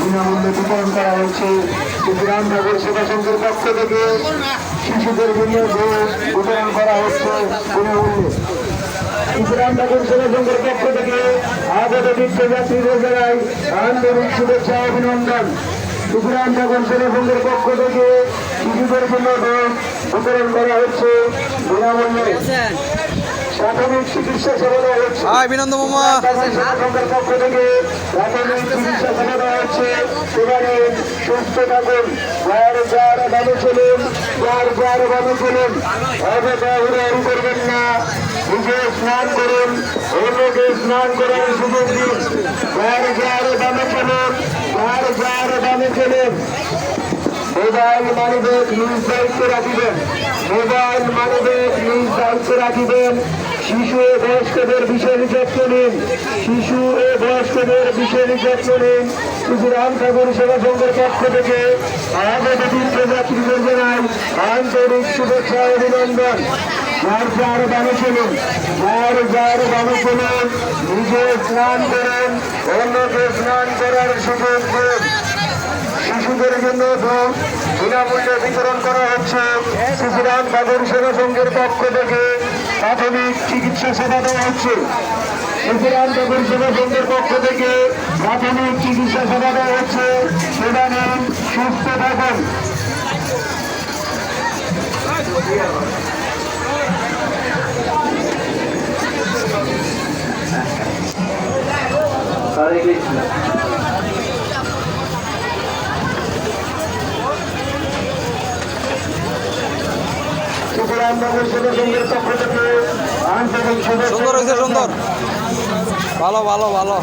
বিনামূল্যে বিতরণ করা হয়েছে রামনগর সেবা সংঘের পক্ষ থেকে শিশুদের বিতরণ করা হচ্ছে বিনামূল্যে। রামনগর সেবা সংঘের পক্ষ থেকে আগত তীর্থযাত্রীদের জানাই আন্তরিক শুভেচ্ছা অভিনন্দন। রামনগর সেবা সংঘের পক্ষ থেকে শিশুদের জন্য বিতরণ করা হচ্ছে বিনামূল্যে। প্রাথমিক চিকিৎসা সেবা দেওয়া হচ্ছে পক্ষ থেকে প্রাথমিক চিকিৎসা সেবা দেওয়া হচ্ছে। সেখানে সুস্থ থাকুন, যার ভালো চলুন, যার ভালো চলুন, অবদাহরণ করবেন না, নিজে স্নান করুন, অন্যকে স্নান করার সুযোগ দিন। যার ভালো চলুন, যার ভালো চলুন। মোবাইল মানিব্যাগ নিজ দায়িত্বে রাখিবেন, মোবাইল মানিব্যাগ নিজ দায়িত্বে রাখিবেন। শিশু ও বয়স্কদের বিশেষ যত্ন নিন, শিশু ও বয়স্কদের বিশেষ যত্ন নিন। রামনগর সেবা সংঘের পক্ষ থেকে আগত তীর্থযাত্রীদের জানাই আন্তরিক শুভেচ্ছা অভিনন্দন। যার বাণী চলুন, যার বাণী চলুন, নিজে স্নান করেন, অন্যকে স্নান করার সুযোগ দেন। শিশুদের জন্য বিনামূল্যে বিতরণ করা হচ্ছে রামনগর সেবা সংঘের পক্ষ থেকে প্রাথমিক চিকিৎসা সেবা দেওয়া হচ্ছে। রামনগর সেবা সংঘের পক্ষ থেকে প্রাথমিক চিকিৎসা সেবা দেওয়া হচ্ছে। সেবা নিন, সুস্থ থাকুন। হরে কৃষ্ণ। রামনগর সেবা সংঘের পক্ষ থেকে আন্তরিক শুভেচ্ছা। সুন্দর হয়েছে, সুন্দর, ভালো ভালো ভালো।